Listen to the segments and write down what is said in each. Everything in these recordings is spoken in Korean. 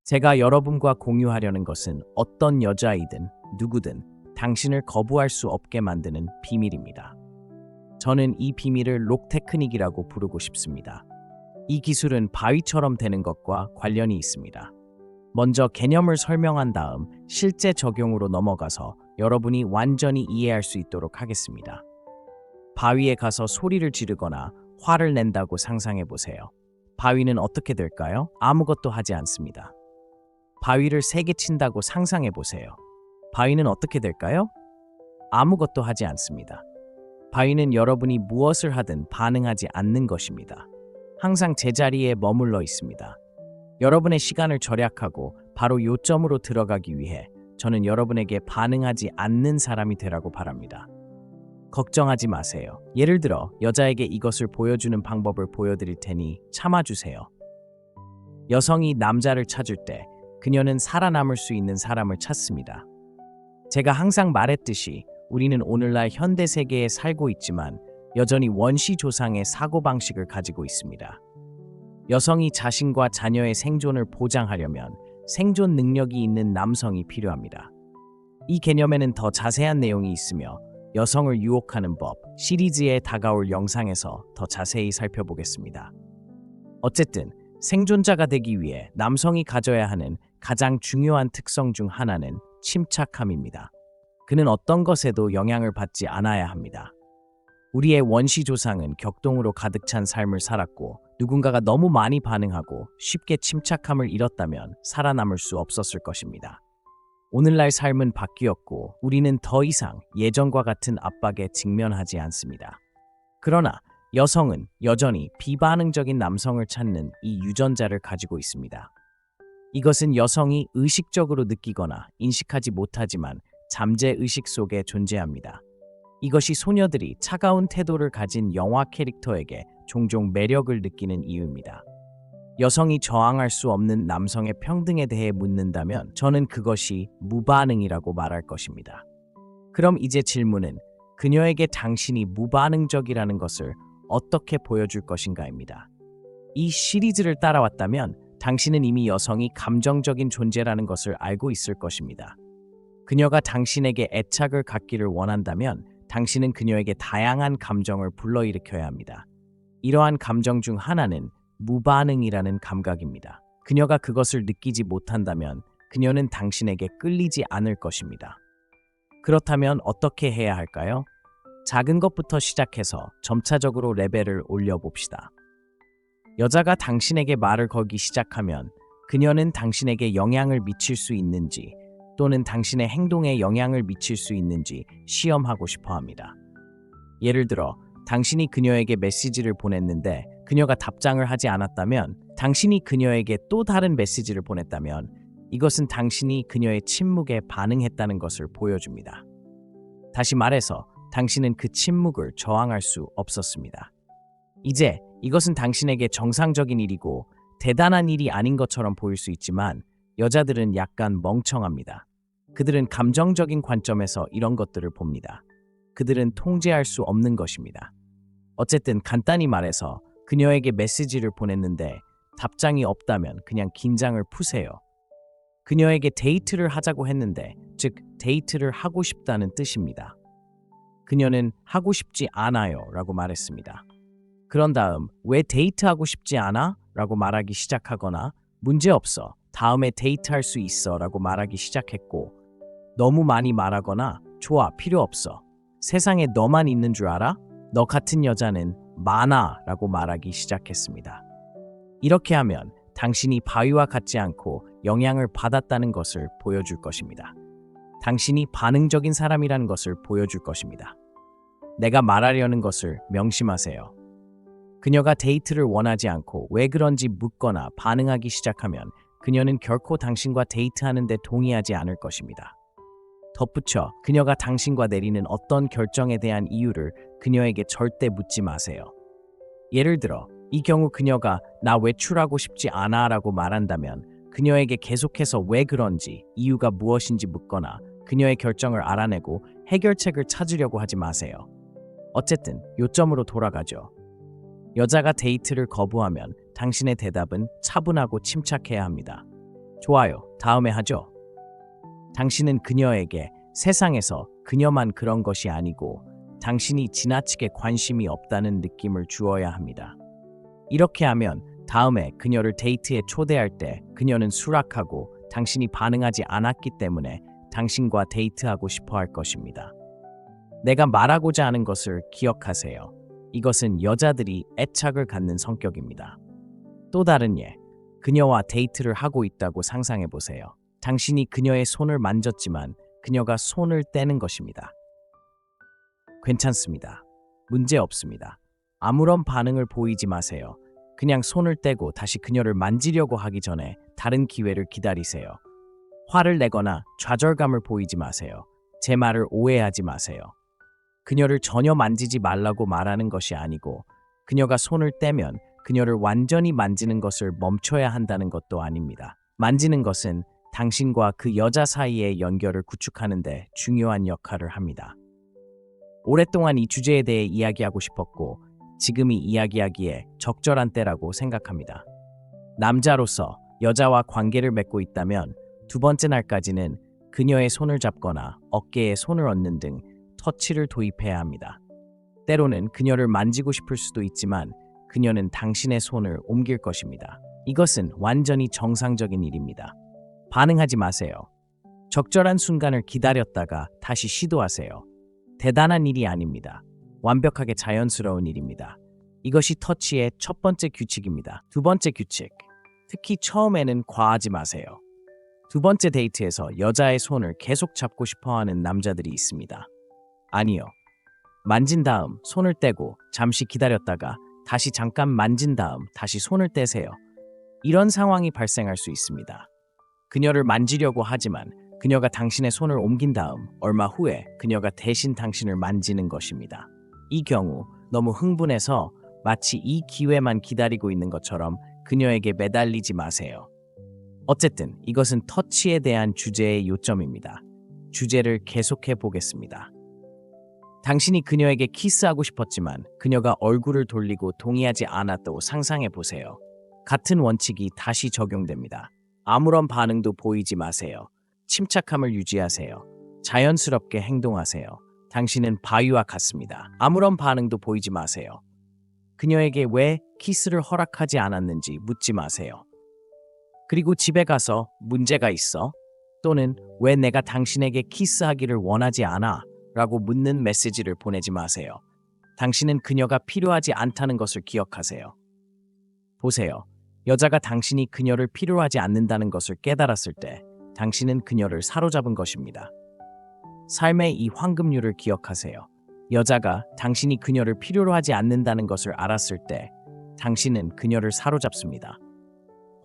제가 여러분과 공유하려는 것은 어떤 여자이든 누구든 당신을 거부할 수 없게 만드는 비밀입니다. 저는 이 비밀을 록 테크닉이라고 부르고 싶습니다. 이 기술은 바위처럼 되는 것과 관련이 있습니다. 먼저 개념을 설명한 다음 실제 적용으로 넘어가서 여러분이 완전히 이해할 수 있도록 하겠습니다. 바위에 가서 소리를 지르거나 화를 낸다고 상상해 보세요. 바위는 어떻게 될까요? 아무것도 하지 않습니다. 바위를 세게 친다고 상상해 보세요. 바위는 어떻게 될까요? 아무것도 하지 않습니다. 바위는 여러분이 무엇을 하든 반응하지 않는 것입니다. 항상 제자리에 머물러 있습니다. 여러분의 시간을 절약하고 바로 요점으로 들어가기 위해 저는 여러분에게 반응하지 않는 사람이 되라고 바랍니다. 걱정하지 마세요. 예를 들어 여자에게 이것을 보여주는 방법을 보여드릴 테니 참아주세요. 여성이 남자를 찾을 때 그녀는 살아남을 수 있는 사람을 찾습니다. 제가 항상 말했듯이 우리는 오늘날 현대 세계에 살고 있지만 여전히 원시 조상의 사고방식을 가지고 있습니다. 여성이 자신과 자녀의 생존을 보장하려면 생존 능력이 있는 남성이 필요합니다. 이 개념에는 더 자세한 내용이 있으며 여성을 유혹하는 법 시리즈에 다가올 영상에서 더 자세히 살펴보겠습니다. 어쨌든 생존자가 되기 위해 남성이 가져야 하는 가장 중요한 특성 중 하나는 침착함입니다. 그는 어떤 것에도 영향을 받지 않아야 합니다. 우리의 원시 조상은 격동으로 가득 찬 삶을 살았고 누군가가 너무 많이 반응하고 쉽게 침착함을 잃었다면 살아남을 수 없었을 것입니다. 오늘날 삶은 바뀌었고 우리는 더 이상 예전과 같은 압박에 직면하지 않습니다. 그러나 여성은 여전히 비반응적인 남성을 찾는 이 유전자를 가지고 있습니다. 이것은 여성이 의식적으로 느끼거나 인식하지 못하지만 잠재의식 속에 존재합니다. 이것이 소녀들이 차가운 태도를 가진 영화 캐릭터에게 종종 매력을 느끼는 이유입니다. 여성이 저항할 수 없는 남성의 평등에 대해 묻는다면 저는 그것이 무반응이라고 말할 것입니다. 그럼 이제 질문은 그녀에게 당신이 무반응적이라는 것을 어떻게 보여줄 것인가입니다. 이 시리즈를 따라왔다면 당신은 이미 여성이 감정적인 존재라는 것을 알고 있을 것입니다. 그녀가 당신에게 애착을 갖기를 원한다면 당신은 그녀에게 다양한 감정을 불러일으켜야 합니다. 이러한 감정 중 하나는 무반응이라는 감각입니다. 그녀가 그것을 느끼지 못한다면 그녀는 당신에게 끌리지 않을 것입니다. 그렇다면 어떻게 해야 할까요? 작은 것부터 시작해서 점차적으로 레벨을 올려봅시다. 여자가 당신에게 말을 걸기 시작하면 그녀는 당신에게 영향을 미칠 수 있는지 또는 당신의 행동에 영향을 미칠 수 있는지 시험하고 싶어 합니다. 예를 들어 당신이 그녀에게 메시지를 보냈는데 그녀가 답장을 하지 않았다면, 당신이 그녀에게 또 다른 메시지를 보냈다면 이것은 당신이 그녀의 침묵에 반응했다는 것을 보여줍니다. 다시 말해서 당신은 그 침묵을 저항할 수 없었습니다. 이제 이것은 당신에게 정상적인 일이고 대단한 일이 아닌 것처럼 보일 수 있지만 여자들은 약간 멍청합니다. 그들은 감정적인 관점에서 이런 것들을 봅니다. 그들은 통제할 수 없는 것입니다. 어쨌든 간단히 말해서 그녀에게 메시지를 보냈는데 답장이 없다면 그냥 긴장을 푸세요. 그녀에게 데이트를 하자고 했는데, 즉 데이트를 하고 싶다는 뜻입니다. 그녀는 하고 싶지 않아요 라고 말했습니다. 그런 다음 왜 데이트하고 싶지 않아? 라고 말하기 시작하거나 문제없어, 다음에 데이트할 수 있어 라고 말하기 시작했고, 너무 많이 말하거나 좋아, 필요 없어, 세상에 너만 있는 줄 알아? 너 같은 여자는 많아 라고 말하기 시작했습니다. 이렇게 하면 당신이 바위와 같지 않고 영향을 받았다는 것을 보여줄 것입니다. 당신이 반응적인 사람이라는 것을 보여줄 것입니다. 내가 말하려는 것을 명심하세요. 그녀가 데이트를 원하지 않고 왜 그런지 묻거나 반응하기 시작하면 그녀는 결코 당신과 데이트하는 데 동의하지 않을 것입니다. 덧붙여 그녀가 당신과 내리는 어떤 결정에 대한 이유를 그녀에게 절대 묻지 마세요. 예를 들어 이 경우 그녀가 나 외출하고 싶지 않아 라고 말한다면 그녀에게 계속해서 왜 그런지, 이유가 무엇인지 묻거나 그녀의 결정을 알아내고 해결책을 찾으려고 하지 마세요. 어쨌든 요점으로 돌아가죠. 여자가 데이트를 거부하면 당신의 대답은 차분하고 침착해야 합니다. 좋아요. 다음에 하죠. 당신은 그녀에게 세상에서 그녀만 그런 것이 아니고 당신이 지나치게 관심이 없다는 느낌을 주어야 합니다. 이렇게 하면 다음에 그녀를 데이트에 초대할 때 그녀는 수락하고 당신이 반응하지 않았기 때문에 당신과 데이트하고 싶어 할 것입니다. 내가 말하고자 하는 것을 기억하세요. 이것은 여자들이 애착을 갖는 성격입니다. 또 다른 예, 그녀와 데이트를 하고 있다고 상상해 보세요. 당신이 그녀의 손을 만졌지만 그녀가 손을 떼는 것입니다. 괜찮습니다. 문제 없습니다. 아무런 반응을 보이지 마세요. 그냥 손을 떼고 다시 그녀를 만지려고 하기 전에 다른 기회를 기다리세요. 화를 내거나 좌절감을 보이지 마세요. 제 말을 오해하지 마세요. 그녀를 전혀 만지지 말라고 말하는 것이 아니고 그녀가 손을 떼면 그녀를 완전히 만지는 것을 멈춰야 한다는 것도 아닙니다. 만지는 것은 당신과 그 여자 사이의 연결을 구축하는 데 중요한 역할을 합니다. 오랫동안 이 주제에 대해 이야기하고 싶었고 지금이 이야기하기에 적절한 때라고 생각합니다. 남자로서 여자와 관계를 맺고 있다면 두 번째 날까지는 그녀의 손을 잡거나 어깨에 손을 얹는 등 터치를 도입해야 합니다. 때로는 그녀를 만지고 싶을 수도 있지만 그녀는 당신의 손을 옮길 것입니다. 이것은 완전히 정상적인 일입니다. 반응하지 마세요. 적절한 순간을 기다렸다가 다시 시도하세요. 대단한 일이 아닙니다. 완벽하게 자연스러운 일입니다. 이것이 터치의 첫 번째 규칙입니다. 두 번째 규칙. 특히 처음에는 과하지 마세요. 두 번째 데이트에서 여자의 손을 계속 잡고 싶어하는 남자들이 있습니다. 아니요. 만진 다음 손을 떼고 잠시 기다렸다가 다시 잠깐 만진 다음 다시 손을 떼세요. 이런 상황이 발생할 수 있습니다. 그녀를 만지려고 하지만 그녀가 당신의 손을 옮긴 다음 얼마 후에 그녀가 대신 당신을 만지는 것입니다. 이 경우 너무 흥분해서 마치 이 기회만 기다리고 있는 것처럼 그녀에게 매달리지 마세요. 어쨌든 이것은 터치에 대한 주제의 요점입니다. 주제를 계속해 보겠습니다. 당신이 그녀에게 키스하고 싶었지만 그녀가 얼굴을 돌리고 동의하지 않았다고 상상해 보세요. 같은 원칙이 다시 적용됩니다. 아무런 반응도 보이지 마세요. 침착함을 유지하세요. 자연스럽게 행동하세요. 당신은 바위와 같습니다. 아무런 반응도 보이지 마세요. 그녀에게 왜 키스를 허락하지 않았는지 묻지 마세요. 그리고 집에 가서 문제가 있어? 또는 왜 내가 당신에게 키스하기를 원하지 않아? 라고 묻는 메시지를 보내지 마세요. 당신은 그녀가 필요하지 않다는 것을 기억하세요. 보세요. 여자가 당신이 그녀를 필요하지 않는다는 것을 깨달았을 때 당신은 그녀를 사로잡은 것입니다. 삶의 이 황금률을 기억하세요. 여자가 당신이 그녀를 필요로 하지 않는다는 것을 알았을 때 당신은 그녀를 사로잡습니다.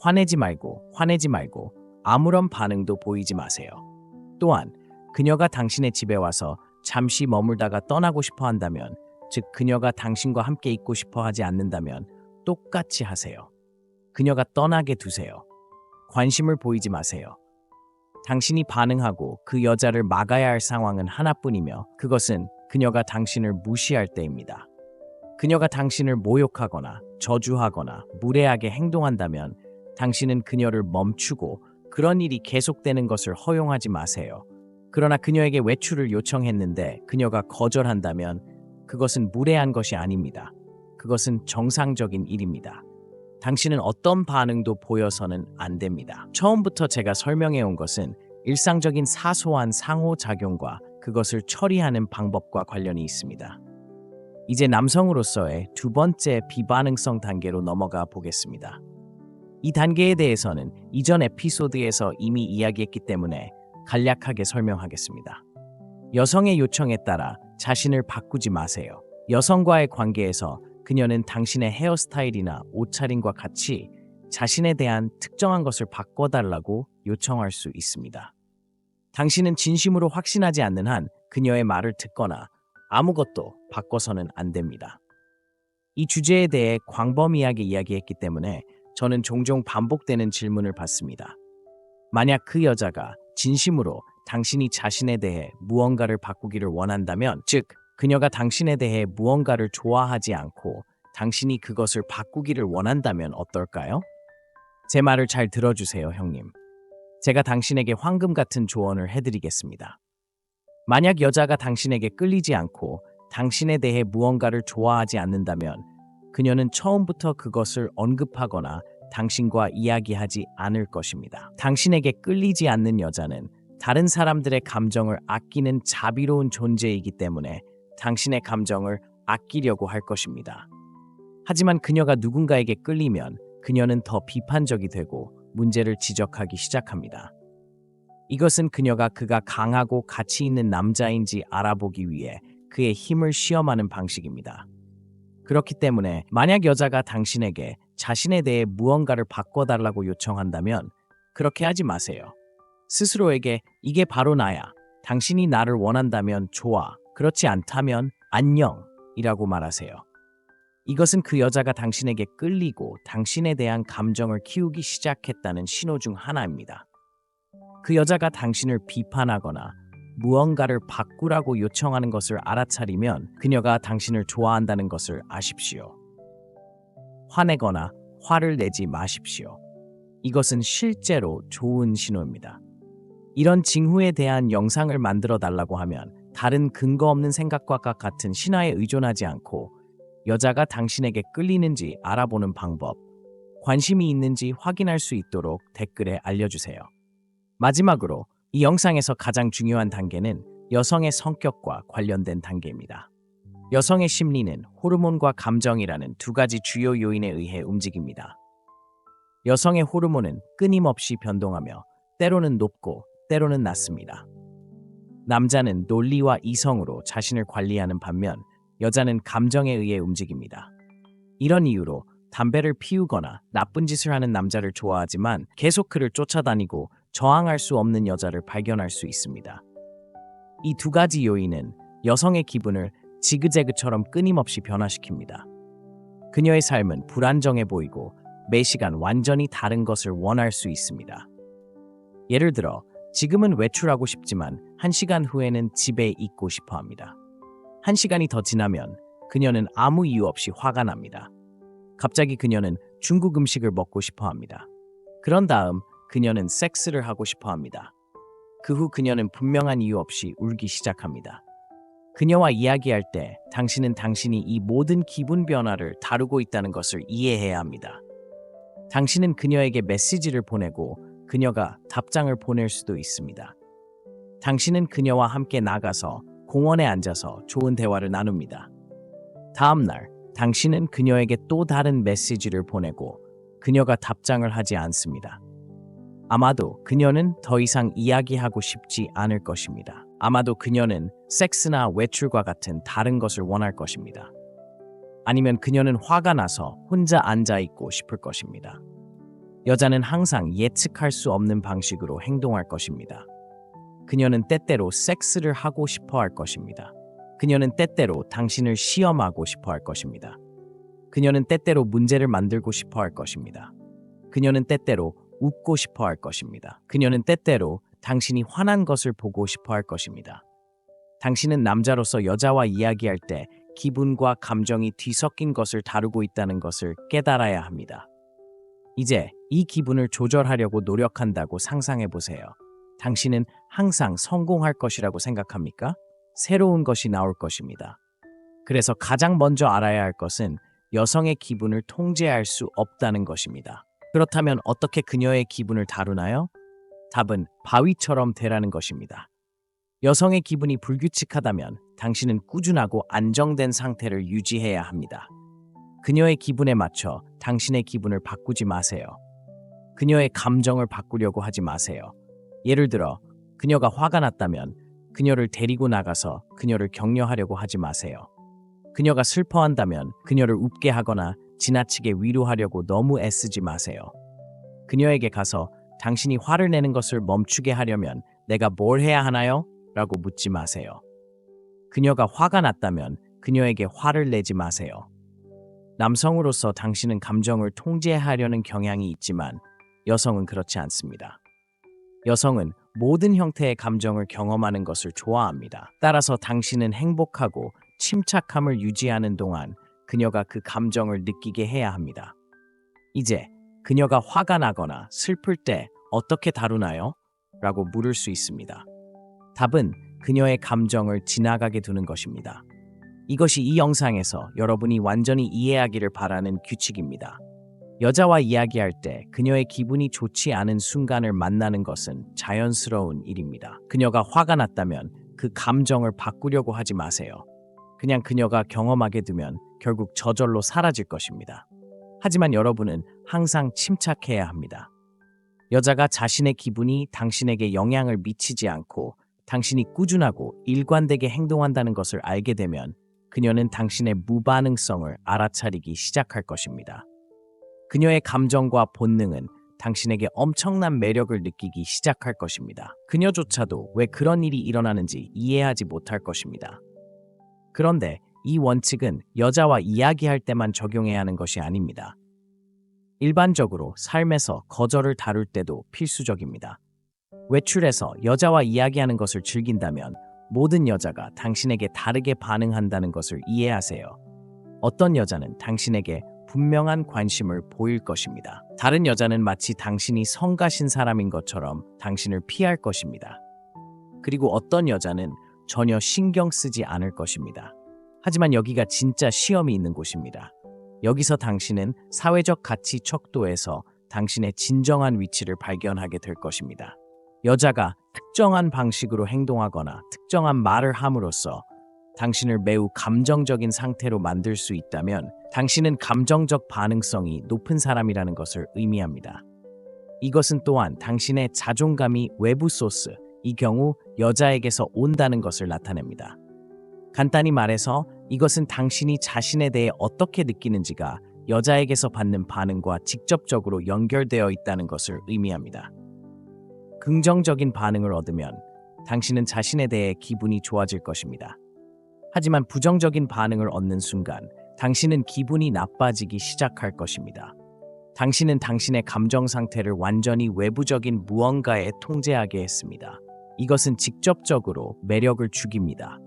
화내지 말고 아무런 반응도 보이지 마세요. 또한 그녀가 당신의 집에 와서 잠시 머물다가 떠나고 싶어 한다면, 즉 그녀가 당신과 함께 있고 싶어 하지 않는다면 똑같이 하세요. 그녀가 떠나게 두세요. 관심을 보이지 마세요. 당신이 반응하고 그 여자를 막아야 할 상황은 하나뿐이며 그것은 그녀가 당신을 무시할 때입니다. 그녀가 당신을 모욕하거나 저주하거나 무례하게 행동한다면 당신은 그녀를 멈추고 그런 일이 계속되는 것을 허용하지 마세요. 그러나 그녀에게 외출을 요청했는데 그녀가 거절한다면 그것은 무례한 것이 아닙니다. 그것은 정상적인 일입니다. 당신은 어떤 반응도 보여서는 안 됩니다. 처음부터 제가 설명해 온 것은 일상적인 사소한 상호작용과 그것을 처리하는 방법과 관련이 있습니다. 이제 남성으로서의 두 번째 비반응성 단계로 넘어가 보겠습니다. 이 단계에 대해서는 이전 에피소드에서 이미 이야기했기 때문에 간략하게 설명하겠습니다. 여성의 요청에 따라 자신을 바꾸지 마세요. 여성과의 관계에서 그녀는 당신의 헤어스타일이나 옷차림과 같이 자신에 대한 특정한 것을 바꿔달라고 요청할 수 있습니다. 당신은 진심으로 확신하지 않는 한 그녀의 말을 듣거나 아무것도 바꿔서는 안 됩니다. 이 주제에 대해 광범위하게 이야기했기 때문에 저는 종종 반복되는 질문을 받습니다. 만약 그 여자가 진심으로 당신이 자신에 대해 무언가를 바꾸기를 원한다면, 즉 그녀가 당신에 대해 무언가를 좋아하지 않고 당신이 그것을 바꾸기를 원한다면 어떨까요? 제 말을 잘 들어주세요, 형님. 제가 당신에게 황금 같은 조언을 해드리겠습니다. 만약 여자가 당신에게 끌리지 않고 당신에 대해 무언가를 좋아하지 않는다면 그녀는 처음부터 그것을 언급하거나 당신과 이야기하지 않을 것입니다. 당신에게 끌리지 않는 여자는 다른 사람들의 감정을 아끼는 자비로운 존재이기 때문에 당신의 감정을 아끼려고 할 것입니다. 하지만 그녀가 누군가에게 끌리면 그녀는 더 비판적이 되고 문제를 지적하기 시작합니다. 이것은 그가 강하고 가치 있는 남자인지 알아보기 위해 그의 힘을 시험하는 방식입니다. 그렇기 때문에 만약 여자가 당신에게 자신에 대해 무언가를 바꿔달라고 요청한다면 그렇게 하지 마세요. 스스로에게 이게 바로 나야. 당신이 나를 원한다면 좋아. 그렇지 않다면 안녕이라고 말하세요. 이것은 그 여자가 당신에게 끌리고 당신에 대한 감정을 키우기 시작했다는 신호 중 하나입니다. 그 여자가 당신을 비판하거나 무언가를 바꾸라고 요청하는 것을 알아차리면 그녀가 당신을 좋아한다는 것을 아십시오. 화내거나 화를 내지 마십시오. 이것은 실제로 좋은 신호입니다. 이런 징후에 대한 영상을 만들어 달라고 하면 다른 근거 없는 생각과 같은 신화에 의존하지 않고 여자가 당신에게 끌리는지 알아보는 방법, 관심이 있는지 확인할 수 있도록 댓글에 알려주세요. 마지막으로 이 영상에서 가장 중요한 단계는 여성의 성격과 관련된 단계입니다. 여성의 심리는 호르몬과 감정이라는 두 가지 주요 요인에 의해 움직입니다. 여성의 호르몬은 끊임없이 변동하며 때로는 높고 때로는 낮습니다. 남자는 논리와 이성으로 자신을 관리하는 반면 여자는 감정에 의해 움직입니다. 이런 이유로 담배를 피우거나 나쁜 짓을 하는 남자를 좋아하지만 계속 그를 쫓아다니고 저항할 수 없는 여자를 발견할 수 있습니다. 이 두 가지 요인은 여성의 기분을 지그재그처럼 끊임없이 변화시킵니다. 그녀의 삶은 불안정해 보이고 매 시간 완전히 다른 것을 원할 수 있습니다. 예를 들어 지금은 외출하고 싶지만 1시간 후에는 집에 있고 싶어 합니다. 1시간이 더 지나면 그녀는 아무 이유 없이 화가 납니다. 갑자기 그녀는 중국 음식을 먹고 싶어 합니다. 그런 다음 그녀는 섹스를 하고 싶어 합니다. 그 후 그녀는 분명한 이유 없이 울기 시작합니다. 그녀와 이야기할 때 당신은 당신이 이 모든 기분 변화를 다루고 있다는 것을 이해해야 합니다. 당신은 그녀에게 메시지를 보내고 그녀가 답장을 보낼 수도 있습니다. 당신은 그녀와 함께 나가서 공원에 앉아서 좋은 대화를 나눕니다. 다음 날 당신은 그녀에게 또 다른 메시지를 보내고 그녀가 답장을 하지 않습니다. 아마도 그녀는 더 이상 이야기하고 싶지 않을 것입니다. 아마도 그녀는 섹스나 외출과 같은 다른 것을 원할 것입니다. 아니면 그녀는 화가 나서 혼자 앉아 있고 싶을 것입니다. 여자는 항상 예측할 수 없는 방식으로 행동할 것입니다. 그녀는 때때로 섹스를 하고 싶어 할 것입니다. 그녀는 때때로 당신을 시험하고 싶어 할 것입니다. 그녀는 때때로 문제를 만들고 싶어 할 것입니다. 그녀는 때때로 웃고 싶어 할 것입니다. 그녀는 때때로 당신이 화난 것을 보고 싶어 할 것입니다. 당신은 남자로서 여자와 이야기할 때 기분과 감정이 뒤섞인 것을 다루고 있다는 것을 깨달아야 합니다. 이제 이 기분을 조절하려고 노력한다고 상상해 보세요. 당신은 항상 성공할 것이라고 생각합니까? 새로운 것이 나올 것입니다. 그래서 가장 먼저 알아야 할 것은 여성의 기분을 통제할 수 없다는 것입니다. 그렇다면 어떻게 그녀의 기분을 다루나요? 답은 바위처럼 되라는 것입니다. 여성의 기분이 불규칙하다면 당신은 꾸준하고 안정된 상태를 유지해야 합니다. 그녀의 기분에 맞춰 당신의 기분을 바꾸지 마세요. 그녀의 감정을 바꾸려고 하지 마세요. 예를 들어 그녀가 화가 났다면 그녀를 데리고 나가서 그녀를 격려하려고 하지 마세요. 그녀가 슬퍼한다면 그녀를 웃게 하거나 지나치게 위로하려고 너무 애쓰지 마세요. 그녀에게 가서 당신이 화를 내는 것을 멈추게 하려면 내가 뭘 해야 하나요? 라고 묻지 마세요. 그녀가 화가 났다면 그녀에게 화를 내지 마세요. 남성으로서 당신은 감정을 통제하려는 경향이 있지만 여성은 그렇지 않습니다. 여성은 모든 형태의 감정을 경험하는 것을 좋아합니다. 따라서 당신은 행복하고 침착함을 유지하는 동안 그녀가 그 감정을 느끼게 해야 합니다. 이제 그녀가 화가 나거나 슬플 때 어떻게 다루나요? 라고 물을 수 있습니다. 답은 그녀의 감정을 지나가게 두는 것입니다. 이것이 이 영상에서 여러분이 완전히 이해하기를 바라는 규칙입니다. 여자와 이야기할 때 그녀의 기분이 좋지 않은 순간을 만나는 것은 자연스러운 일입니다. 그녀가 화가 났다면 그 감정을 바꾸려고 하지 마세요. 그냥 그녀가 경험하게 두면 결국 저절로 사라질 것입니다. 하지만 여러분은 항상 침착해야 합니다. 여자가 자신의 기분이 당신에게 영향을 미치지 않고 당신이 꾸준하고 일관되게 행동한다는 것을 알게 되면 그녀는 당신의 무반응성을 알아차리기 시작할 것입니다. 그녀의 감정과 본능은 당신에게 엄청난 매력을 느끼기 시작할 것입니다. 그녀조차도 왜 그런 일이 일어나는지 이해하지 못할 것입니다. 그런데 이 원칙은 여자와 이야기할 때만 적용해야 하는 것이 아닙니다. 일반적으로 삶에서 거절을 다룰 때도 필수적입니다. 외출해서 여자와 이야기하는 것을 즐긴다면 모든 여자가 당신에게 다르게 반응한다는 것을 이해하세요. 어떤 여자는 당신에게 분명한 관심을 보일 것입니다. 다른 여자는 마치 당신이 성가신 사람인 것처럼 당신을 피할 것입니다. 그리고 어떤 여자는 전혀 신경 쓰지 않을 것입니다. 하지만 여기가 진짜 시험이 있는 곳입니다. 여기서 당신은 사회적 가치 척도에서 당신의 진정한 위치를 발견하게 될 것입니다. 여자가 특정한 방식으로 행동하거나 특정한 말을 함으로써 당신을 매우 감정적인 상태로 만들 수 있다면 당신은 감정적 반응성이 높은 사람이라는 것을 의미합니다. 이것은 또한 당신의 자존감이 외부 소스, 이 경우 여자에게서 온다는 것을 나타냅니다. 간단히 말해서 이것은 당신이 자신에 대해 어떻게 느끼는지가 여자에게서 받는 반응과 직접적으로 연결되어 있다는 것을 의미합니다. 긍정적인 반응을 얻으면 당신은 자신에 대해 기분이 좋아질 것입니다. 하지만 부정적인 반응을 얻는 순간 당신은 기분이 나빠지기 시작할 것입니다. 당신은 당신의 감정 상태를 완전히 외부적인 무언가에 통제하게 했습니다. 이것은 직접적으로 매력을 죽입니다.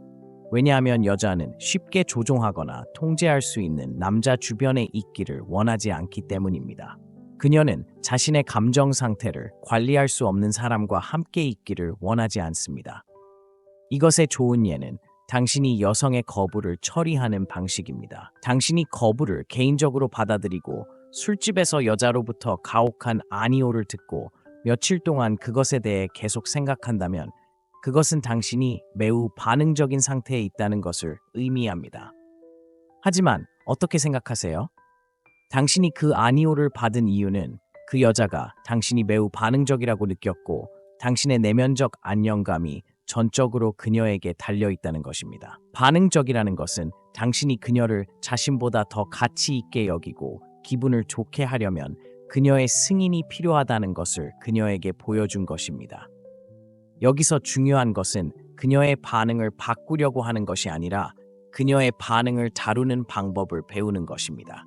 왜냐하면 여자는 쉽게 조종하거나 통제할 수 있는 남자 주변에 있기를 원하지 않기 때문입니다. 그녀는 자신의 감정 상태를 관리할 수 없는 사람과 함께 있기를 원하지 않습니다. 이것의 좋은 예는 당신이 여성의 거부를 처리하는 방식입니다. 당신이 거부를 개인적으로 받아들이고 술집에서 여자로부터 가혹한 아니오를 듣고 며칠 동안 그것에 대해 계속 생각한다면 그것은 당신이 매우 반응적인 상태에 있다는 것을 의미합니다. 하지만 어떻게 생각하세요? 당신이 그 아니오를 받은 이유는 그 여자가 당신이 매우 반응적이라고 느꼈고 당신의 내면적 안정감이 전적으로 그녀에게 달려있다는 것입니다. 반응적이라는 것은 당신이 그녀를 자신보다 더 가치 있게 여기고 기분을 좋게 하려면 그녀의 승인이 필요하다는 것을 그녀에게 보여준 것입니다. 여기서 중요한 것은 그녀의 반응을 바꾸려고 하는 것이 아니라 그녀의 반응을 다루는 방법을 배우는 것입니다.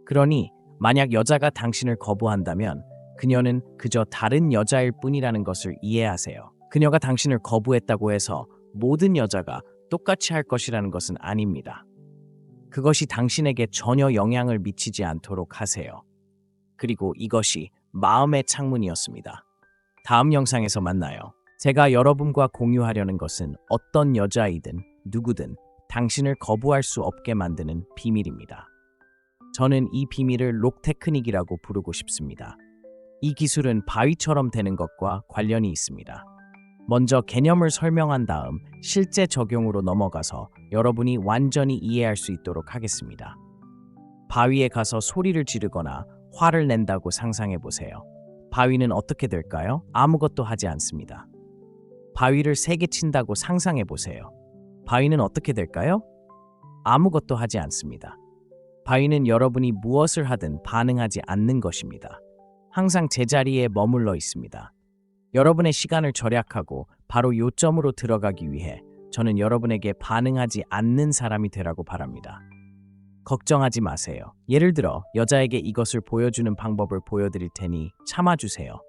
그러니 만약 여자가 당신을 거부한다면 그녀는 그저 다른 여자일 뿐이라는 것을 이해하세요. 그녀가 당신을 거부했다고 해서 모든 여자가 똑같이 할 것이라는 것은 아닙니다. 그것이 당신에게 전혀 영향을 미치지 않도록 하세요. 그리고 이것이 마음의 창문이었습니다. 다음 영상에서 만나요. 제가 여러분과 공유하려는 것은 어떤 여자이든 누구든 당신을 거부할 수 없게 만드는 비밀입니다. 저는 이 비밀을 록 테크닉이라고 부르고 싶습니다. 이 기술은 바위처럼 되는 것과 관련이 있습니다. 먼저 개념을 설명한 다음 실제 적용으로 넘어가서 여러분이 완전히 이해할 수 있도록 하겠습니다. 바위에 가서 소리를 지르거나 화를 낸다고 상상해 보세요. 바위는 어떻게 될까요? 아무것도 하지 않습니다. 바위를 세게 친다고 상상해 보세요. 바위는 어떻게 될까요? 아무것도 하지 않습니다. 바위는 여러분이 무엇을 하든 반응하지 않는 것입니다. 항상 제자리에 머물러 있습니다. 여러분의 시간을 절약하고 바로 요점으로 들어가기 위해 저는 여러분에게 반응하지 않는 사람이 되라고 바랍니다. 걱정하지 마세요. 예를 들어 여자에게 이것을 보여주는 방법을 보여드릴 테니 참아주세요.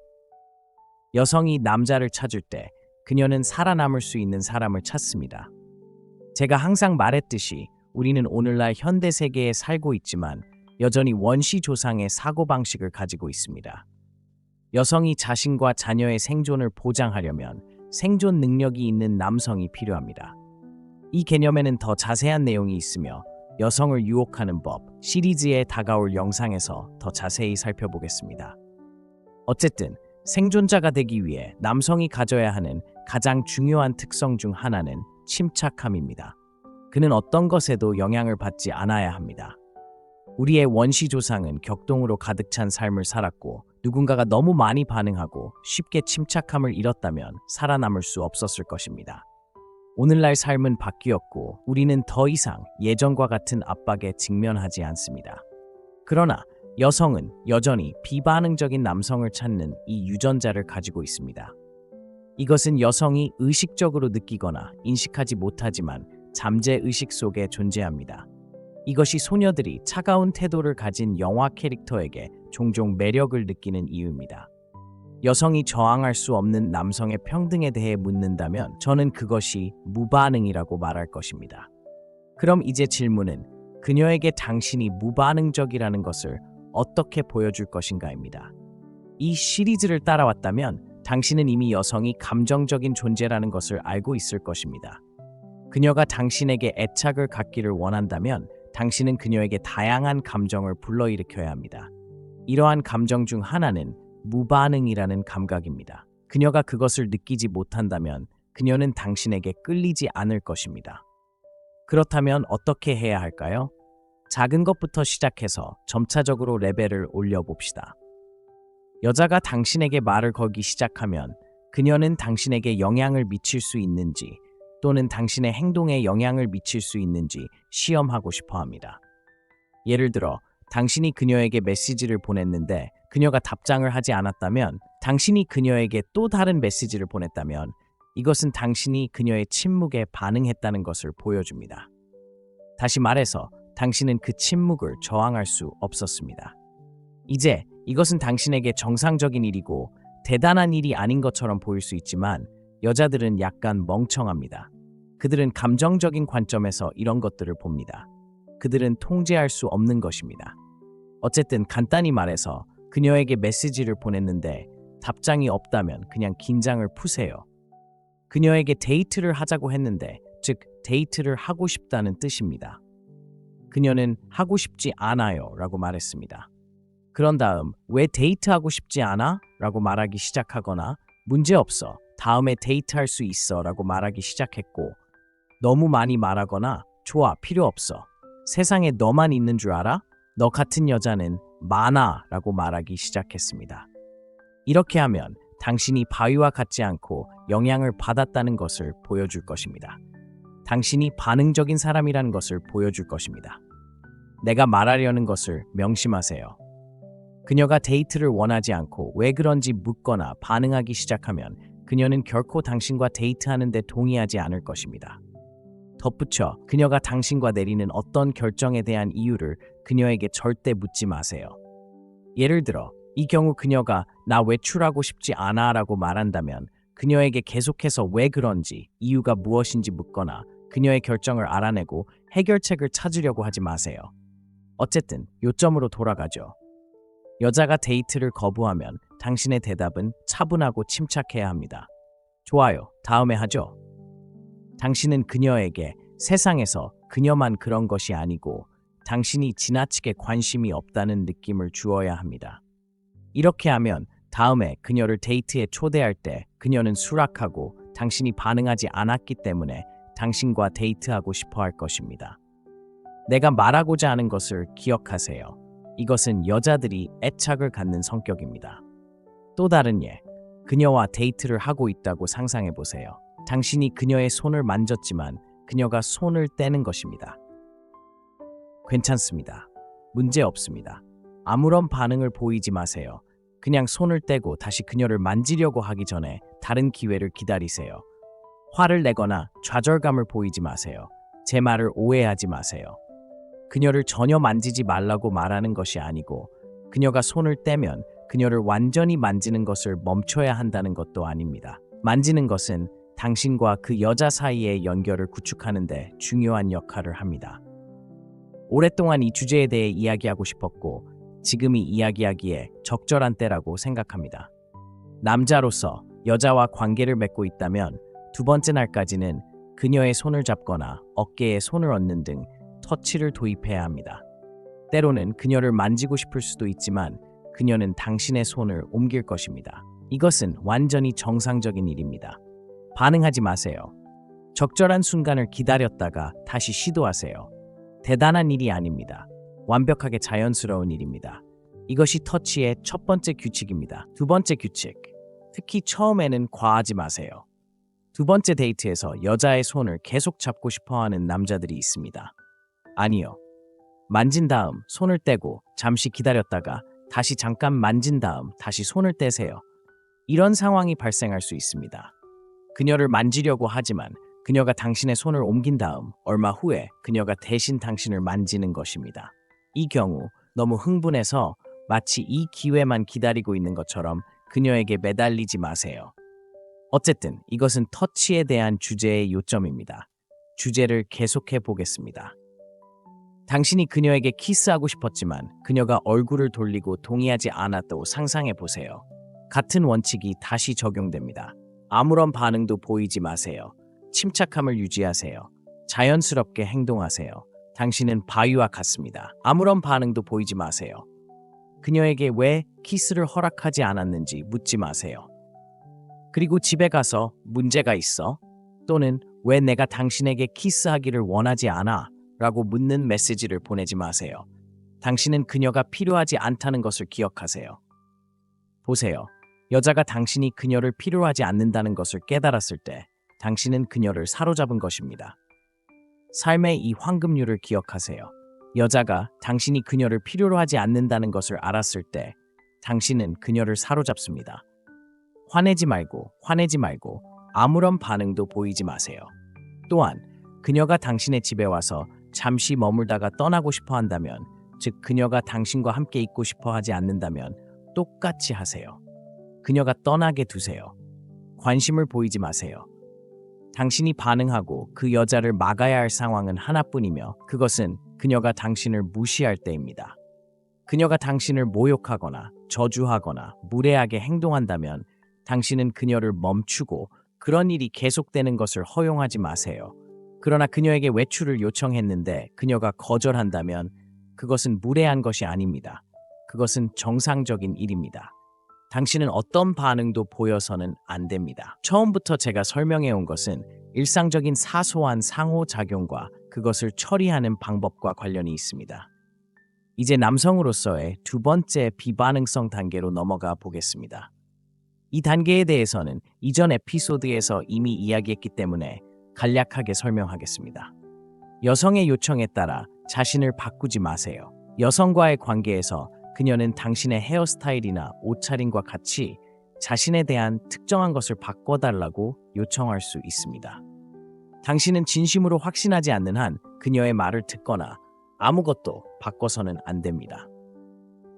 여성이 남자를 찾을 때 그녀는 살아남을 수 있는 사람을 찾습니다. 제가 항상 말했듯이 우리는 오늘날 현대 세계에 살고 있지만 여전히 원시 조상의 사고방식을 가지고 있습니다. 여성이 자신과 자녀의 생존을 보장하려면 생존 능력이 있는 남성이 필요합니다. 이 개념에는 더 자세한 내용이 있으며 여성을 유혹하는 법 시리즈에 다가올 영상에서 더 자세히 살펴보겠습니다. 어쨌든 생존자가 되기 위해 남성이 가져야 하는 가장 중요한 특성 중 하나는 침착함입니다. 그는 어떤 것에도 영향을 받지 않아야 합니다. 우리의 원시 조상은 격동으로 가득 찬 삶을 살았고 누군가가 너무 많이 반응하고 쉽게 침착함을 잃었다면 살아남을 수 없었을 것입니다. 오늘날 삶은 바뀌었고 우리는 더 이상 예전과 같은 압박에 직면하지 않습니다. 그러나 여성은 여전히 비반응적인 남성을 찾는 이 유전자를 가지고 있습니다. 이것은 여성이 의식적으로 느끼거나 인식하지 못하지만 잠재의식 속에 존재합니다. 이것이 소녀들이 차가운 태도를 가진 영화 캐릭터에게 종종 매력을 느끼는 이유입니다. 여성이 저항할 수 없는 남성의 평등에 대해 묻는다면 저는 그것이 무반응이라고 말할 것입니다. 그럼 이제 질문은 그녀에게 당신이 무반응적이라는 것을 어떻게 보여줄 것인가입니다. 이 시리즈를 따라왔다면 당신은 이미 여성이 감정적인 존재라는 것을 알고 있을 것입니다. 그녀가 당신에게 애착을 갖기를 원한다면 당신은 그녀에게 다양한 감정을 불러일으켜야 합니다. 이러한 감정 중 하나는 무반응이라는 감각입니다. 그녀가 그것을 느끼지 못한다면 그녀는 당신에게 끌리지 않을 것입니다. 그렇다면 어떻게 해야 할까요? 작은 것부터 시작해서 점차적으로 레벨을 올려봅시다. 여자가 당신에게 말을 걸기 시작하면 그녀는 당신에게 영향을 미칠 수 있는지 또는 당신의 행동에 영향을 미칠 수 있는지 시험하고 싶어 합니다. 예를 들어 당신이 그녀에게 메시지를 보냈는데 그녀가 답장을 하지 않았다면, 당신이 그녀에게 또 다른 메시지를 보냈다면 이것은 당신이 그녀의 침묵에 반응했다는 것을 보여줍니다. 다시 말해서 당신은 그 침묵을 저항할 수 없었습니다. 이제 이것은 당신에게 정상적인 일이고 대단한 일이 아닌 것처럼 보일 수 있지만 여자들은 약간 멍청합니다. 그들은 감정적인 관점에서 이런 것들을 봅니다. 그들은 통제할 수 없는 것입니다. 어쨌든 간단히 말해서 그녀에게 메시지를 보냈는데 답장이 없다면 그냥 긴장을 푸세요. 그녀에게 데이트를 하자고 했는데, 즉 데이트를 하고 싶다는 뜻입니다. 그녀는 하고 싶지 않아요 라고 말했습니다. 그런 다음 왜 데이트하고 싶지 않아? 라고 말하기 시작하거나 문제없어, 다음에 데이트할 수 있어 라고 말하기 시작했고, 너무 많이 말하거나 좋아, 필요 없어, 세상에 너만 있는 줄 알아? 너 같은 여자는 많아 라고 말하기 시작했습니다. 이렇게 하면 당신이 바위와 같지 않고 영향을 받았다는 것을 보여줄 것입니다. 당신이 반응적인 사람이라는 것을 보여줄 것입니다. 내가 말하려는 것을 명심하세요. 그녀가 데이트를 원하지 않고 왜 그런지 묻거나 반응하기 시작하면 그녀는 결코 당신과 데이트하는 데 동의하지 않을 것입니다. 덧붙여 그녀가 당신과 내리는 어떤 결정에 대한 이유를 그녀에게 절대 묻지 마세요. 예를 들어 이 경우 그녀가 나 외출하고 싶지 않아 라고 말한다면 그녀에게 계속해서 왜 그런지, 이유가 무엇인지 묻거나 그녀의 결정을 알아내고 해결책을 찾으려고 하지 마세요. 어쨌든 요점으로 돌아가죠. 여자가 데이트를 거부하면 당신의 대답은 차분하고 침착해야 합니다. 좋아요, 다음에 하죠. 당신은 그녀에게 세상에서 그녀만 그런 것이 아니고 당신이 지나치게 관심이 없다는 느낌을 주어야 합니다. 이렇게 하면 다음에 그녀를 데이트에 초대할 때 그녀는 수락하고 당신이 반응하지 않았기 때문에 당신과 데이트하고 싶어 할 것입니다. 내가 말하고자 하는 것을 기억하세요. 이것은 여자들이 애착을 갖는 성격입니다. 또 다른 예, 그녀와 데이트를 하고 있다고 상상해 보세요. 당신이 그녀의 손을 만졌지만 그녀가 손을 떼는 것입니다. 괜찮습니다. 문제 없습니다. 아무런 반응을 보이지 마세요. 그냥 손을 떼고 다시 그녀를 만지려고 하기 전에 다른 기회를 기다리세요. 화를 내거나 좌절감을 보이지 마세요. 제 말을 오해하지 마세요. 그녀를 전혀 만지지 말라고 말하는 것이 아니고 그녀가 손을 떼면 그녀를 완전히 만지는 것을 멈춰야 한다는 것도 아닙니다. 만지는 것은 당신과 그 여자 사이의 연결을 구축하는 데 중요한 역할을 합니다. 오랫동안 이 주제에 대해 이야기하고 싶었고 지금이 이야기하기에 적절한 때라고 생각합니다. 남자로서 여자와 관계를 맺고 있다면 두 번째 날까지는 그녀의 손을 잡거나 어깨에 손을 얹는 등 터치를 도입해야 합니다. 때로는 그녀를 만지고 싶을 수도 있지만 그녀는 당신의 손을 옮길 것입니다. 이것은 완전히 정상적인 일입니다. 반응하지 마세요. 적절한 순간을 기다렸다가 다시 시도하세요. 대단한 일이 아닙니다. 완벽하게 자연스러운 일입니다. 이것이 터치의 첫 번째 규칙입니다. 두 번째 규칙. 특히 처음에는 과하지 마세요. 두 번째 데이트에서 여자의 손을 계속 잡고 싶어 하는 남자들이 있습니다. 아니요. 만진 다음 손을 떼고 잠시 기다렸다가 다시 잠깐 만진 다음 다시 손을 떼세요. 이런 상황이 발생할 수 있습니다. 그녀를 만지려고 하지만 그녀가 당신의 손을 옮긴 다음 얼마 후에 그녀가 대신 당신을 만지는 것입니다. 이 경우 너무 흥분해서 마치 이 기회만 기다리고 있는 것처럼 그녀에게 매달리지 마세요. 어쨌든 이것은 터치에 대한 주제의 요점입니다. 주제를 계속해 보겠습니다. 당신이 그녀에게 키스하고 싶었지만 그녀가 얼굴을 돌리고 동의하지 않았다고 상상해 보세요. 같은 원칙이 다시 적용됩니다. 아무런 반응도 보이지 마세요. 침착함을 유지하세요. 자연스럽게 행동하세요. 당신은 바위와 같습니다. 아무런 반응도 보이지 마세요. 그녀에게 왜 키스를 허락하지 않았는지 묻지 마세요. 그리고 집에 가서 문제가 있어? 또는 왜 내가 당신에게 키스하기를 원하지 않아? 라고 묻는 메시지를 보내지 마세요. 당신은 그녀가 필요하지 않다는 것을 기억하세요. 보세요. 여자가 당신이 그녀를 필요하지 않는다는 것을 깨달았을 때 당신은 그녀를 사로잡은 것입니다. 삶의 이 황금률을 기억하세요. 여자가 당신이 그녀를 필요로 하지 않는다는 것을 알았을 때 당신은 그녀를 사로잡습니다. 화내지 말고 아무런 반응도 보이지 마세요. 또한 그녀가 당신의 집에 와서 잠시 머물다가 떠나고 싶어 한다면, 즉 그녀가 당신과 함께 있고 싶어 하지 않는다면 똑같이 하세요. 그녀가 떠나게 두세요. 관심을 보이지 마세요. 당신이 반응하고 그 여자를 막아야 할 상황은 하나뿐이며 그것은 그녀가 당신을 무시할 때입니다. 그녀가 당신을 모욕하거나 저주하거나 무례하게 행동한다면 당신은 그녀를 멈추고 그런 일이 계속되는 것을 허용하지 마세요. 그러나 그녀에게 외출을 요청했는데 그녀가 거절한다면 그것은 무례한 것이 아닙니다. 그것은 정상적인 일입니다. 당신은 어떤 반응도 보여서는 안 됩니다. 처음부터 제가 설명해 온 것은 일상적인 사소한 상호작용과 그것을 처리하는 방법과 관련이 있습니다. 이제 남성으로서의 두 번째 비반응성 단계로 넘어가 보겠습니다. 이 단계에 대해서는 이전 에피소드에서 이미 이야기했기 때문에 간략하게 설명하겠습니다. 여성의 요청에 따라 자신을 바꾸지 마세요. 여성과의 관계에서 그녀는 당신의 헤어스타일이나 옷차림과 같이 자신에 대한 특정한 것을 바꿔달라고 요청할 수 있습니다. 당신은 진심으로 확신하지 않는 한 그녀의 말을 듣거나 아무것도 바꿔서는 안 됩니다.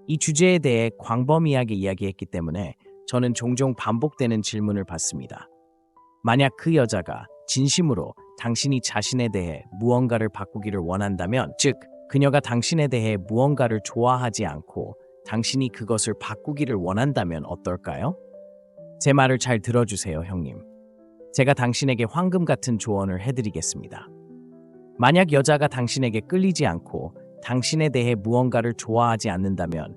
이 주제에 대해 광범위하게 이야기했기 때문에 저는 종종 반복되는 질문을 받습니다. 만약 그 여자가 진심으로 당신이 자신에 대해 무언가를 바꾸기를 원한다면, 즉 그녀가 당신에 대해 무언가를 좋아하지 않고 당신이 그것을 바꾸기를 원한다면 어떨까요? 제 말을 잘 들어주세요, 형님. 제가 당신에게 황금 같은 조언을 해드리겠습니다. 만약 여자가 당신에게 끌리지 않고 당신에 대해 무언가를 좋아하지 않는다면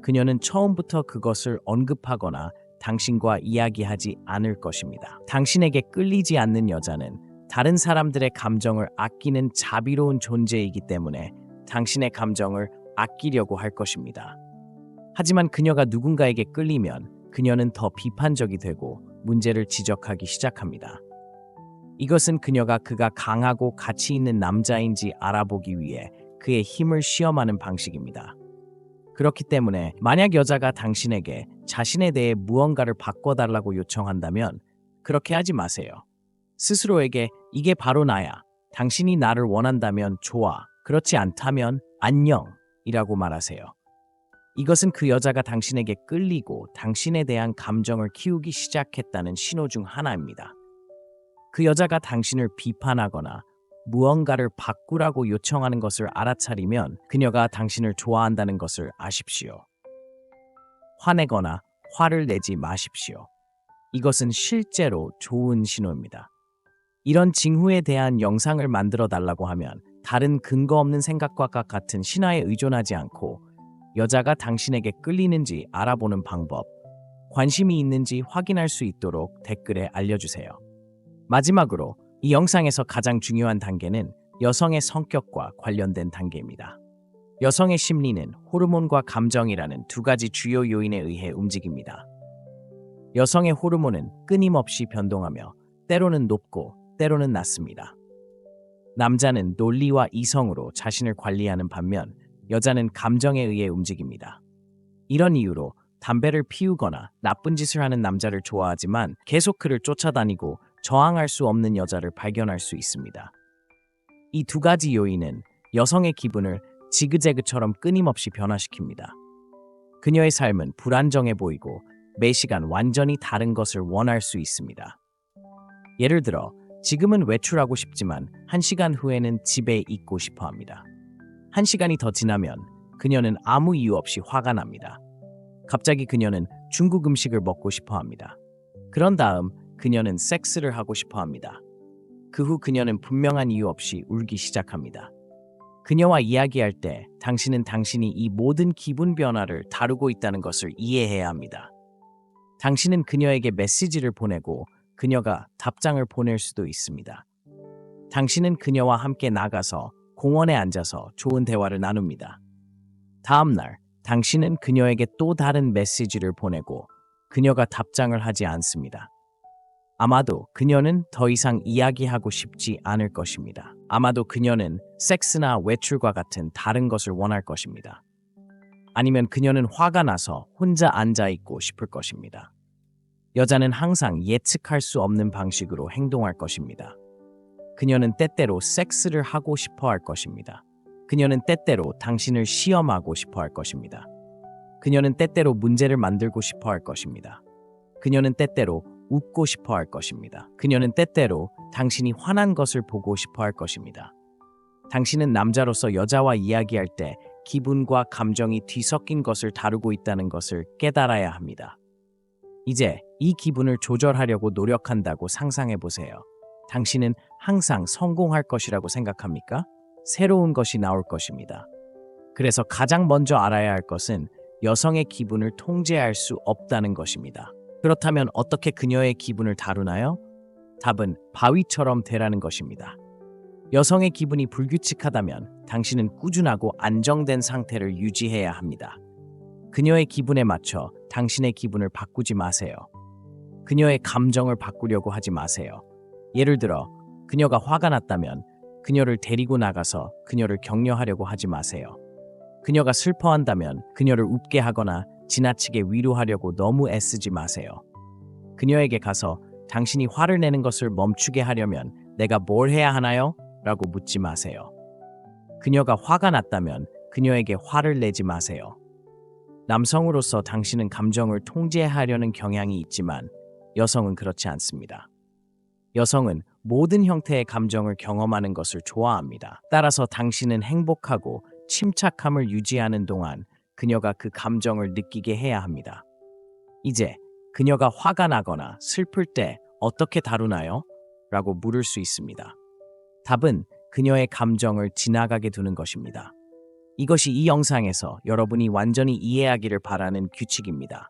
그녀는 처음부터 그것을 언급하거나 당신과 이야기하지 않을 것입니다. 당신에게 끌리지 않는 여자는 다른 사람들의 감정을 아끼는 자비로운 존재이기 때문에 당신의 감정을 아끼려고 할 것입니다. 하지만 그녀가 누군가에게 끌리면 그녀는 더 비판적이 되고 문제를 지적하기 시작합니다. 이것은 그가 강하고 가치 있는 남자인지 알아보기 위해 그의 힘을 시험하는 방식입니다. 그렇기 때문에 만약 여자가 당신에게 자신에 대해 무언가를 바꿔달라고 요청한다면 그렇게 하지 마세요. 스스로에게 이게 바로 나야. 당신이 나를 원한다면 좋아. 그렇지 않다면 안녕 이라고 말하세요. 이것은 그 여자가 당신에게 끌리고 당신에 대한 감정을 키우기 시작했다는 신호 중 하나입니다. 그 여자가 당신을 비판하거나 무언가를 바꾸라고 요청하는 것을 알아차리면 그녀가 당신을 좋아한다는 것을 아십시오. 화내거나 화를 내지 마십시오. 이것은 실제로 좋은 신호입니다. 이런 징후에 대한 영상을 만들어 달라고 하면 다른 근거 없는 생각과 같은 신화에 의존하지 않고 여자가 당신에게 끌리는지 알아보는 방법, 관심이 있는지 확인할 수 있도록 댓글에 알려주세요. 마지막으로 이 영상에서 가장 중요한 단계는 여성의 성격과 관련된 단계입니다. 여성의 심리는 호르몬과 감정이라는 두 가지 주요 요인에 의해 움직입니다. 여성의 호르몬은 끊임없이 변동하며 때로는 높고 때로는 낮습니다. 남자는 논리와 이성으로 자신을 관리하는 반면 여자는 감정에 의해 움직입니다. 이런 이유로 담배를 피우거나 나쁜 짓을 하는 남자를 좋아하지만 계속 그를 쫓아다니고 저항할 수 없는 여자를 발견할 수 있습니다. 이 두 가지 요인은 여성의 기분을 지그재그처럼 끊임없이 변화시킵니다. 그녀의 삶은 불안정해 보이고 매 시간 완전히 다른 것을 원할 수 있습니다. 예를 들어 지금은 외출하고 싶지만 1시간 후에는 집에 있고 싶어 합니다. 1시간이 더 지나면 그녀는 아무 이유 없이 화가 납니다. 갑자기 그녀는 중국 음식을 먹고 싶어 합니다. 그런 다음 그녀는 섹스를 하고 싶어 합니다. 그 후 그녀는 분명한 이유 없이 울기 시작합니다. 그녀와 이야기할 때 당신은 당신이 이 모든 기분 변화를 다루고 있다는 것을 이해해야 합니다. 당신은 그녀에게 메시지를 보내고 그녀가 답장을 보낼 수도 있습니다. 당신은 그녀와 함께 나가서 공원에 앉아서 좋은 대화를 나눕니다. 다음 날 당신은 그녀에게 또 다른 메시지를 보내고 그녀가 답장을 하지 않습니다. 아마도 그녀는 더 이상 이야기하고 싶지 않을 것입니다. 아마도 그녀는 섹스나 외출과 같은 다른 것을 원할 것입니다. 아니면 그녀는 화가 나서 혼자 앉아있고 싶을 것입니다. 여자는 항상 예측할 수 없는 방식으로 행동할 것입니다. 그녀는 때때로 섹스를 하고 싶어 할 것입니다. 그녀는 때때로 당신을 시험하고 싶어 할 것입니다. 그녀는 때때로 문제를 만들고 싶어 할 것입니다. 그녀는 때때로 웃고 싶어 할 것입니다. 그녀는 때때로 당신이 화난 것을 보고 싶어 할 것입니다. 당신은 남자로서 여자와 이야기할 때 기분과 감정이 뒤섞인 것을 다루고 있다는 것을 깨달아야 합니다. 이제 이 기분을 조절하려고 노력한다고 상상해 보세요. 당신은 항상 성공할 것이라고 생각합니까? 새로운 것이 나올 것입니다. 그래서 가장 먼저 알아야 할 것은 여성의 기분을 통제할 수 없다는 것입니다. 그렇다면 어떻게 그녀의 기분을 다루나요? 답은 바위처럼 되라는 것입니다. 여성의 기분이 불규칙하다면 당신은 꾸준하고 안정된 상태를 유지해야 합니다. 그녀의 기분에 맞춰 당신의 기분을 바꾸지 마세요. 그녀의 감정을 바꾸려고 하지 마세요. 예를 들어 그녀가 화가 났다면 그녀를 데리고 나가서 그녀를 격려하려고 하지 마세요. 그녀가 슬퍼한다면 그녀를 웃게 하거나 지나치게 위로하려고 너무 애쓰지 마세요. 그녀에게 가서 당신이 화를 내는 것을 멈추게 하려면 내가 뭘 해야 하나요? 라고 묻지 마세요. 그녀가 화가 났다면 그녀에게 화를 내지 마세요. 남성으로서 당신은 감정을 통제하려는 경향이 있지만 여성은 그렇지 않습니다. 여성은 모든 형태의 감정을 경험하는 것을 좋아합니다. 따라서 당신은 행복하고 침착함을 유지하는 동안 그녀가 그 감정을 느끼게 해야 합니다. 이제 그녀가 화가 나거나 슬플 때 어떻게 다루나요? 라고 물을 수 있습니다. 답은 그녀의 감정을 지나가게 두는 것입니다. 이것이 이 영상에서 여러분이 완전히 이해하기를 바라는 규칙입니다.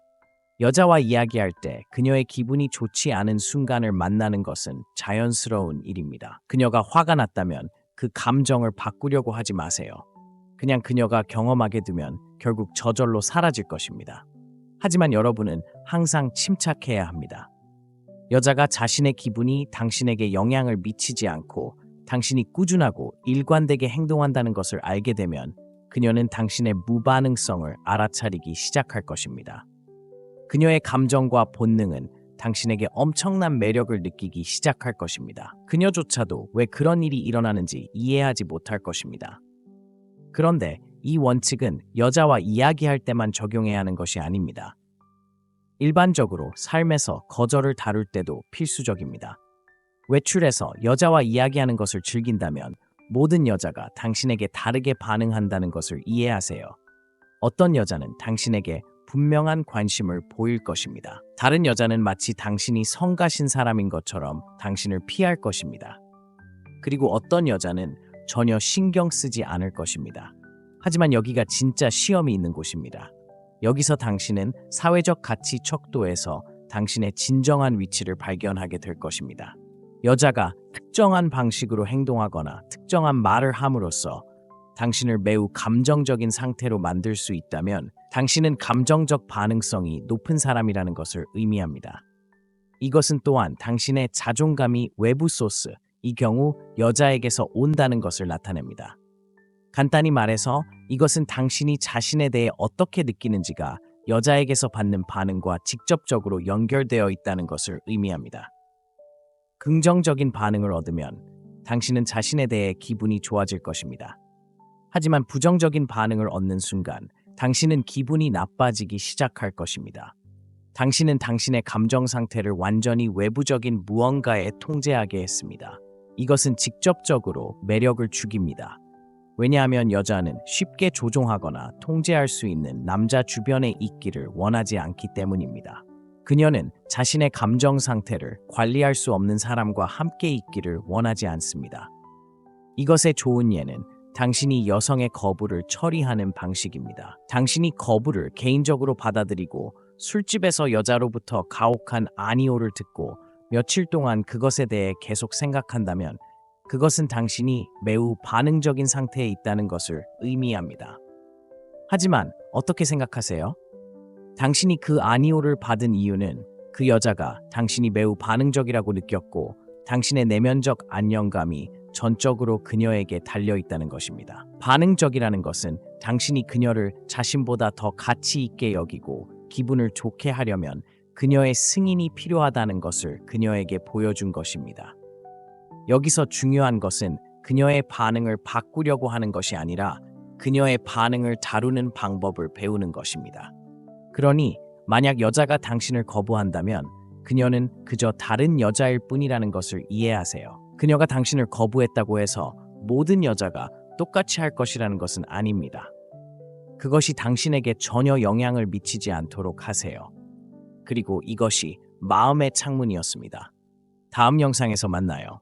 여자와 이야기할 때 그녀의 기분이 좋지 않은 순간을 만나는 것은 자연스러운 일입니다. 그녀가 화가 났다면 그 감정을 바꾸려고 하지 마세요. 그냥 그녀가 경험하게 두면 결국 저절로 사라질 것입니다. 하지만 여러분은 항상 침착해야 합니다. 여자가 자신의 기분이 당신에게 영향을 미치지 않고 당신이 꾸준하고 일관되게 행동한다는 것을 알게 되면 그녀는 당신의 무반응성을 알아차리기 시작할 것입니다. 그녀의 감정과 본능은 당신에게 엄청난 매력을 느끼기 시작할 것입니다. 그녀조차도 왜 그런 일이 일어나는지 이해하지 못할 것입니다. 그런데 이 원칙은 여자와 이야기할 때만 적용해야 하는 것이 아닙니다. 일반적으로 삶에서 거절을 다룰 때도 필수적입니다. 외출해서 여자와 이야기하는 것을 즐긴다면 모든 여자가 당신에게 다르게 반응한다는 것을 이해하세요. 어떤 여자는 당신에게 분명한 관심을 보일 것입니다. 다른 여자는 마치 당신이 성가신 사람인 것처럼 당신을 피할 것입니다. 그리고 어떤 여자는 전혀 신경 쓰지 않을 것입니다. 하지만 여기가 진짜 시험이 있는 곳입니다. 여기서 당신은 사회적 가치 척도에서 당신의 진정한 위치를 발견하게 될 것입니다. 여자가 특정한 방식으로 행동하거나 특정한 말을 함으로써 당신을 매우 감정적인 상태로 만들 수 있다면 당신은 감정적 반응성이 높은 사람이라는 것을 의미합니다. 이것은 또한 당신의 자존감이 외부 소스, 이 경우 여자에게서 온다는 것을 나타냅니다. 간단히 말해서 이것은 당신이 자신에 대해 어떻게 느끼는지가 여자에게서 받는 반응과 직접적으로 연결되어 있다는 것을 의미합니다. 긍정적인 반응을 얻으면 당신은 자신에 대해 기분이 좋아질 것입니다. 하지만 부정적인 반응을 얻는 순간 당신은 기분이 나빠지기 시작할 것입니다. 당신은 당신의 감정 상태를 완전히 외부적인 무언가에 통제하게 했습니다. 이것은 직접적으로 매력을 죽입니다. 왜냐하면 여자는 쉽게 조종하거나 통제할 수 있는 남자 주변에 있기를 원하지 않기 때문입니다. 그녀는 자신의 감정 상태를 관리할 수 없는 사람과 함께 있기를 원하지 않습니다. 이것의 좋은 예는 당신이 여성의 거부를 처리하는 방식입니다. 당신이 거부를 개인적으로 받아들이고 술집에서 여자로부터 가혹한 아니오를 듣고 며칠 동안 그것에 대해 계속 생각한다면 그것은 당신이 매우 반응적인 상태에 있다는 것을 의미합니다. 하지만 어떻게 생각하세요? 당신이 그 아니오를 받은 이유는 그 여자가 당신이 매우 반응적이라고 느꼈고 당신의 내면적 안정감이 전적으로 그녀에게 달려있다는 것입니다. 반응적이라는 것은 당신이 그녀를 자신보다 더 가치 있게 여기고 기분을 좋게 하려면 그녀의 승인이 필요하다는 것을 그녀에게 보여준 것입니다. 여기서 중요한 것은 그녀의 반응을 바꾸려고 하는 것이 아니라 그녀의 반응을 다루는 방법을 배우는 것입니다. 그러니 만약 여자가 당신을 거부한다면 그녀는 그저 다른 여자일 뿐이라는 것을 이해하세요. 그녀가 당신을 거부했다고 해서 모든 여자가 똑같이 할 것이라는 것은 아닙니다. 그것이 당신에게 전혀 영향을 미치지 않도록 하세요. 그리고 이것이 마음의 창문이었습니다. 다음 영상에서 만나요.